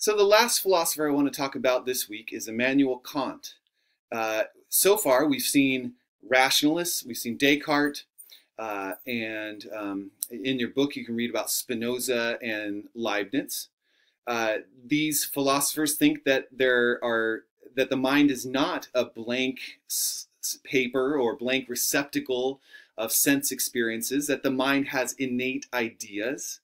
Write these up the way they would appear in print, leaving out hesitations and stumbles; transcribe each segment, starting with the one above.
So the last philosopher I want to talk about this week is Immanuel Kant. So far, we've seen rationalists, we've seen Descartes, and in your book you can read about Spinoza and Leibniz. These philosophers think that that the mind is not a blank paper or blank receptacle of sense experiences, that the mind has innate ideas,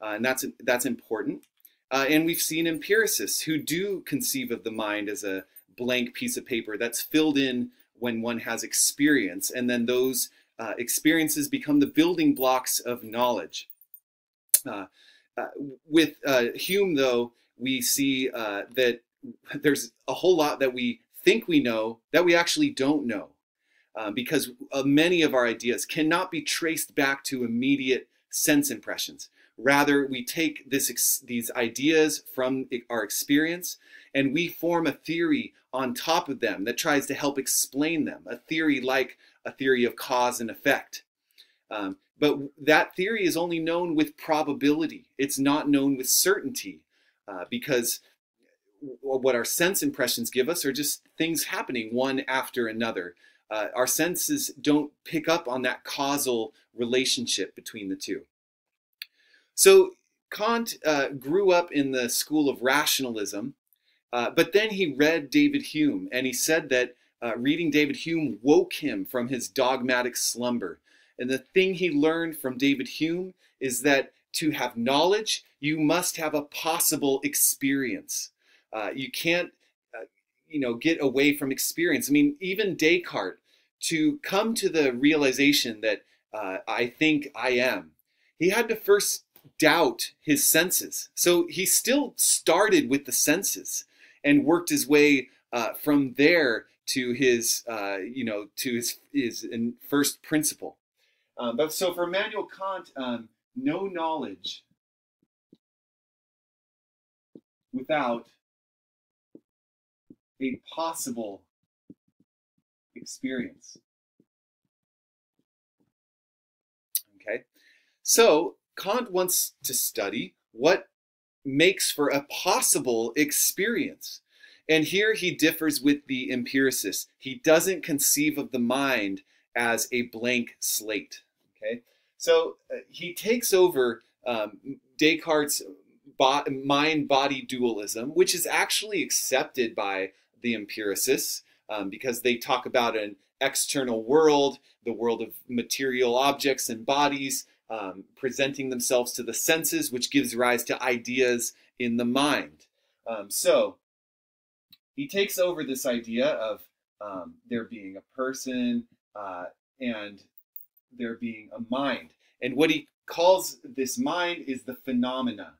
and that's important. And we've seen empiricists who do conceive of the mind as a blank piece of paper that's filled in when one has experience, and then those experiences become the building blocks of knowledge. With Hume, though, we see that there's a whole lot that we think we know that we actually don't know, because many of our ideas cannot be traced back to immediate sense impressions. Rather, we take these ideas from our experience and we form a theory on top of them that tries to help explain them, a theory like a theory of cause and effect. But that theory is only known with probability. It's not known with certainty, because what our sense impressions give us are just things happening one after another. Our senses don't pick up on that causal relationship between the two. So Kant grew up in the school of rationalism, but then he read David Hume, and he said that reading David Hume woke him from his dogmatic slumber. And the thing he learned from David Hume is that to have knowledge, you must have a possible experience. You can't, get away from experience. I mean, even Descartes, to come to the realization that I think I am, he had to first doubt his senses. So he still started with the senses and worked his way from there to his, his first principle. But so for Immanuel Kant, no knowledge without a possible experience. Okay, so Kant wants to study what makes for a possible experience. And here he differs with the empiricists. He doesn't conceive of the mind as a blank slate. Okay, so he takes over Descartes' mind-body dualism, which is actually accepted by the empiricists because they talk about an external world, the world of material objects and bodies, presenting themselves to the senses, which gives rise to ideas in the mind. So he takes over this idea of there being a person and there being a mind. And what he calls this mind is the phenomena.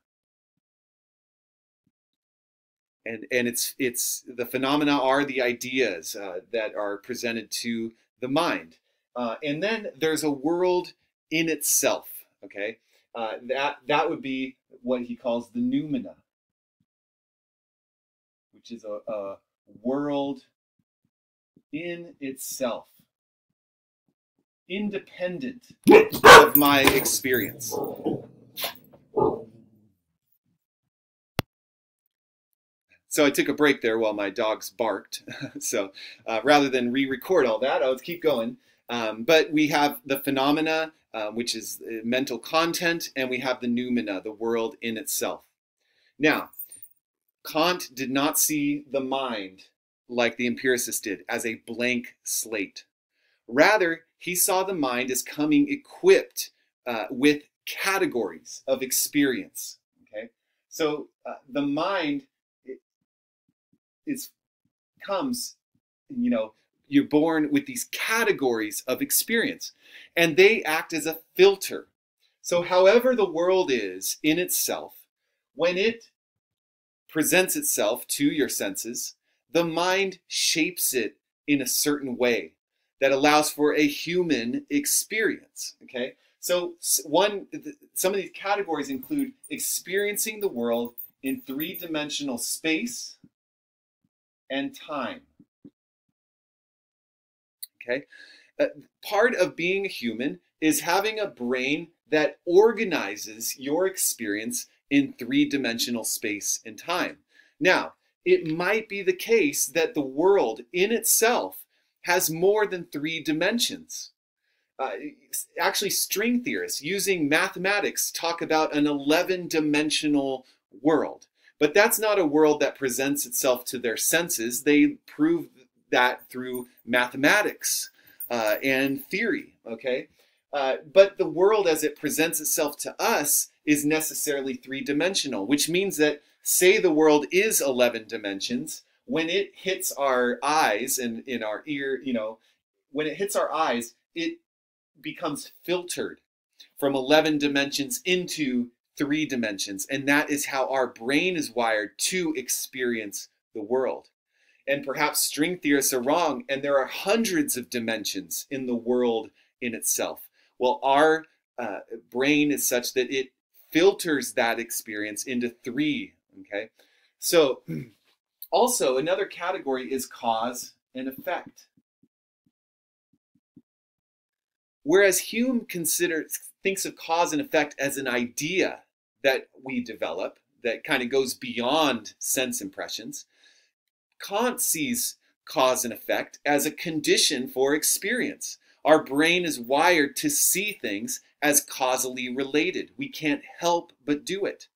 And it's the phenomena are the ideas that are presented to the mind. And then there's a world in itself, okay? That would be what he calls the noumena, which is a world in itself, independent of my experience. So I took a break there while my dogs barked. So rather than re-record all that, I'll keep going. But we have the phenomena, which is mental content, and we have the noumena, the world in itself. Now, Kant did not see the mind like the empiricists did, as a blank slate. Rather, he saw the mind as coming equipped with categories of experience. Okay, so the mind comes, you're born with these categories of experience, and they act as a filter. So however the world is in itself, when it presents itself to your senses, the mind shapes it in a certain way that allows for a human experience. Okay, so some of these categories include experiencing the world in three-dimensional space and time. Okay, part of being a human is having a brain that organizes your experience in three-dimensional space and time. Now, it might be the case that the world in itself has more than three dimensions. Actually, string theorists using mathematics talk about an 11-dimensional world. But that's not a world that presents itself to their senses. They prove that through mathematics and theory, okay? But the world as it presents itself to us is necessarily three-dimensional, which means that, say the world is 11 dimensions, when it hits our eyes and in our ear, when it hits our eyes, it becomes filtered from 11 dimensions into three dimensions. And that is how our brain is wired to experience the world. And perhaps string theorists are wrong, and there are hundreds of dimensions in the world in itself. Well, our brain is such that it filters that experience into three, okay? So also another category is cause and effect. Whereas Hume thinks of cause and effect as an idea that we develop that kind of goes beyond sense impressions, Kant sees cause and effect as a condition for experience. Our brain is wired to see things as causally related. We can't help but do it.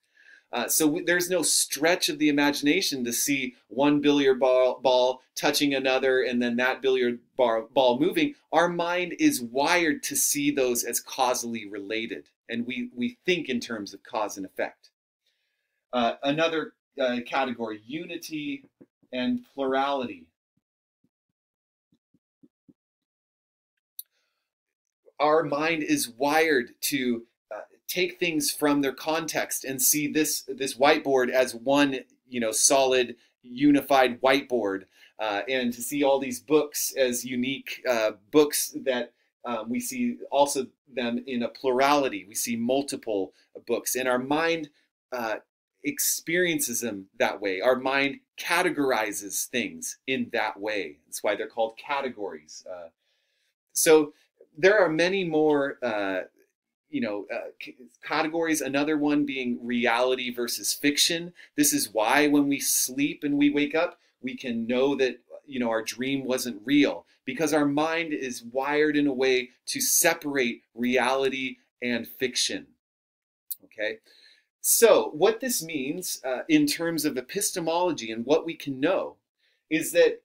So there's no stretch of the imagination to see one billiard ball touching another and then that billiard ball moving. Our mind is wired to see those as causally related, and we think in terms of cause and effect. Another category, unity and plurality. Our mind is wired to take things from their context and see this whiteboard as one, solid, unified whiteboard, and to see all these books as unique books that we see also them in a plurality. We see multiple books, and our mind experiences them that way. Our mind categorizes things in that way. That's why they're called categories. So there are many more categories, another one being reality versus fiction. This is why when we sleep and we wake up, we can know that our dream wasn't real, because our mind is wired in a way to separate reality and fiction. Okay, so what this means in terms of epistemology and what we can know is that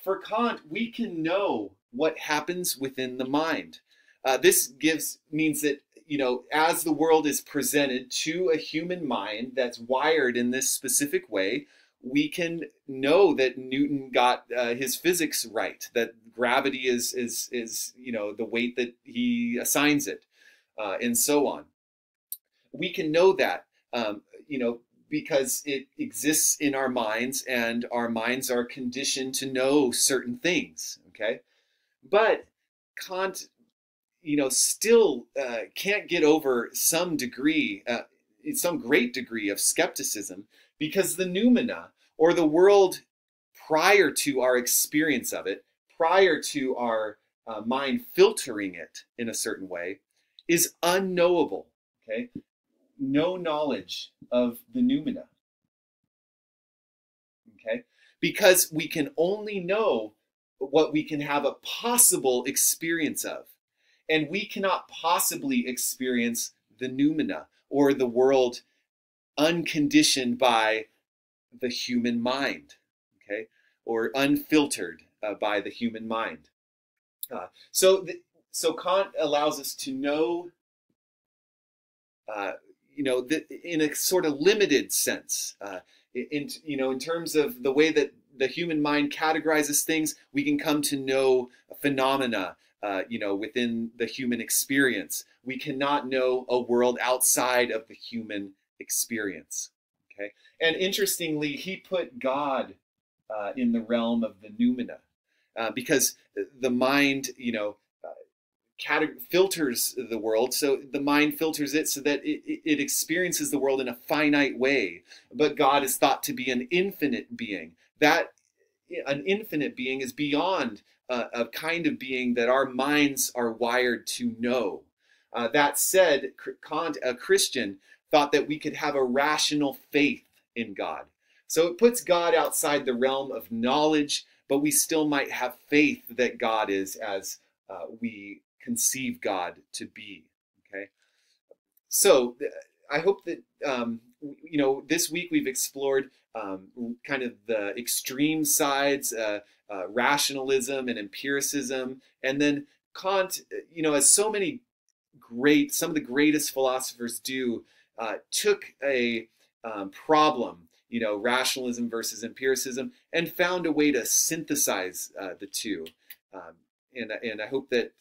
for Kant, we can know what happens within the mind. This means that, as the world is presented to a human mind that's wired in this specific way, we can know that Newton got his physics right, that gravity is the weight that he assigns it, and so on. We can know that, because it exists in our minds, and our minds are conditioned to know certain things, okay? But Kant still can't get over some great degree of skepticism, because the noumena, or the world prior to our experience of it, prior to our mind filtering it in a certain way, is unknowable, okay? No knowledge of the noumena, okay? Because we can only know what we can have a possible experience of. And we cannot possibly experience the noumena, or the world unconditioned by the human mind, okay, or unfiltered by the human mind. So Kant allows us to know, in a sort of limited sense, in terms of the way that the human mind categorizes things, we can come to know phenomena within the human experience. We cannot know a world outside of the human experience. Okay, and interestingly, he put God in the realm of the noumena, because the mind, filters the world. So the mind filters it so that it experiences the world in a finite way. But God is thought to be an infinite being. That an infinite being is beyond a kind of being that our minds are wired to know. That said, Kant, a Christian, thought that we could have a rational faith in God. So it puts God outside the realm of knowledge, but we still might have faith that God is as we conceive God to be. Okay, so I hope that this week we've explored kind of the extreme sides, rationalism and empiricism, and then Kant, as some of the greatest philosophers do, took a problem, rationalism versus empiricism, and found a way to synthesize the two. And I hope that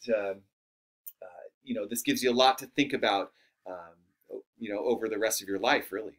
this gives you a lot to think about, over the rest of your life, really.